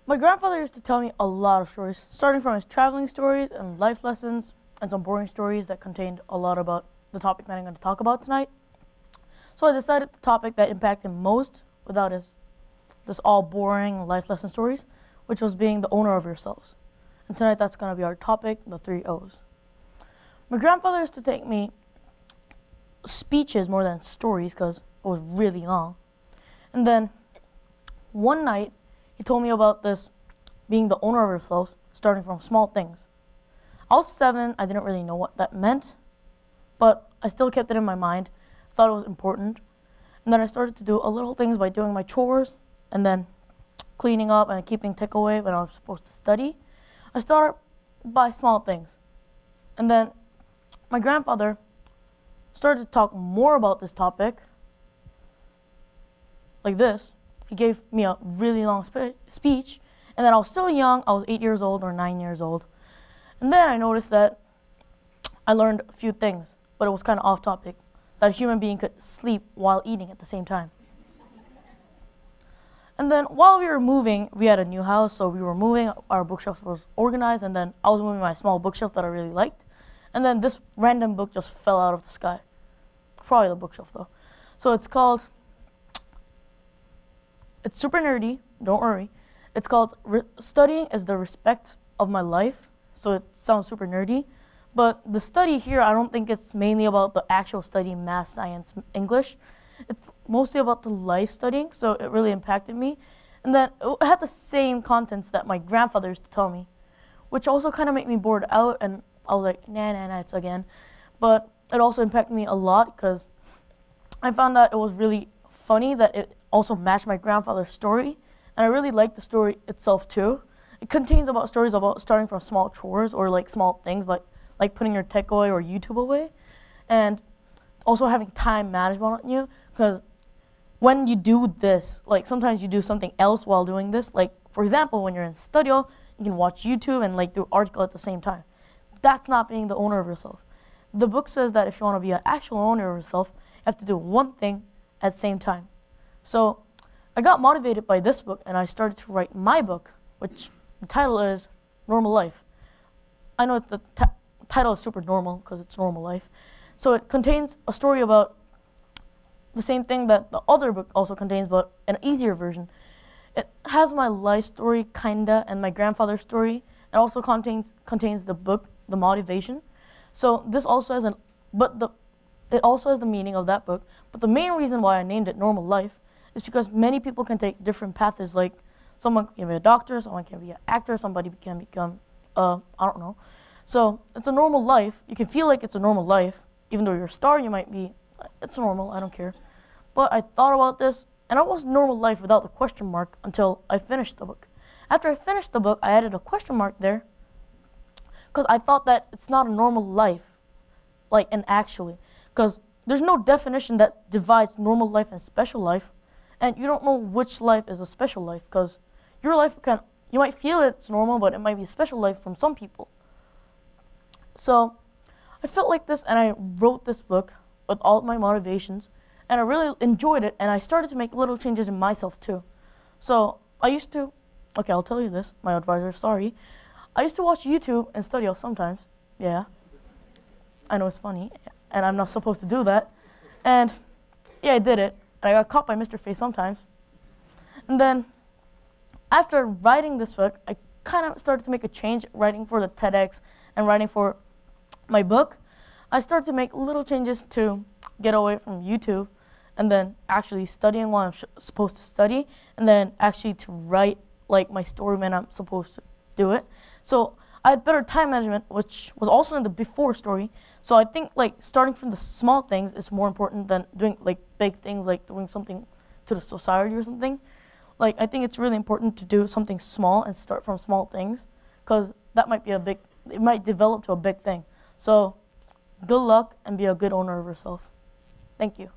My grandfather used to tell me a lot of stories, starting from his traveling stories and life lessons and some boring stories that contained a lot about the topic that I'm going to talk about tonight. So I decided the topic that impacted him most without this all boring life lesson stories, which was being the owner of yourselves. And tonight that's going to be our topic, the 3 O's. My grandfather used to take me speeches more than stories because it was really long. And then one night he told me about this being the owner of yourselves, starting from small things. I was 7, I didn't really know what that meant, but I still kept it in my mind, thought it was important. And then I started to do a little things by doing my chores and then cleaning up and keeping takeaway when I was supposed to study. I started by small things. And then my grandfather started to talk more about this topic like this. He gave me a really long speech, and then I was still young. I was 8 years old or 9 years old. And then I noticed that I learned a few things, but it was kind of off topic, that a human being could sleep while eating at the same time. And then while we were moving, we had a new house, so we were moving, our bookshelf was organized, and then I was moving my small bookshelf that I really liked. And then this random book just fell out of the sky. Probably the bookshelf though. So it's super nerdy, don't worry. It's called Studying is the Respect of My Life. So it sounds super nerdy. But the study here, I don't think it's mainly about the actual study, math, science, English. It's mostly about the life studying, so it really impacted me. And then it had the same contents that my grandfather used to tell me, which also kind of made me bored out, and I was like, nah, it's again. But it also impacted me a lot because I found that it was really funny that it also matched my grandfather's story, and I really liked the story itself too. It contains stories about starting from small chores or like small things, but like putting your tech away or YouTube away, and also having time management on you, because when you do this, like sometimes you do something else while doing this. Like for example, when you're in study hall, you can watch YouTube and like do article at the same time. That's not being the owner of yourself. The book says that if you want to be an actual owner of yourself, you have to do one thing at the same time. So I got motivated by this book, and I started to write my book, which the title is Normal Life. I know the title is super normal because it's normal life. So it contains a story about the same thing that the other book also contains, but an easier version. It has my life story, kinda, and my grandfather's story. It also contains the book, the motivation. So this also has it also has the meaning of that book. But the main reason why I named it Normal Life is because many people can take different paths. Like someone can be a doctor, someone can be an actor, somebody can become, I don't know. So it's a normal life. You can feel like it's a normal life. Even though you're a star, you might be, it's normal, I don't care. But I thought about this, and it was normal life without the question mark until I finished the book. After I finished the book, I added a question mark there because I thought that it's not a normal life, like, and actually, because there's no definition that divides normal life and special life, and you don't know which life is a special life, because your life you might feel it's normal, but it might be a special life from some people. So I felt like this, and I wrote this book with all of my motivations, and I really enjoyed it, and I started to make little changes in myself too. So I used to, okay, I'll tell you this, my advisor, sorry. I used to watch YouTube and study sometimes, yeah. I know it's funny, and I'm not supposed to do that. And yeah, I did it, and I got caught by Mr. Face sometimes. And then after writing this book, I kind of started to make a change, writing for the TEDx and writing for my book. I started to make little changes to get away from YouTube, and then actually studying while I'm supposed to study, and then actually to write like my story when I'm supposed to do it. So I had better time management, which was also in the before story. So I think like starting from the small things is more important than doing like big things, like doing something to the society or something. Like I think it's really important to do something small and start from small things, because that might be it might develop to a big thing. So good luck and be a good owner of yourself. Thank you.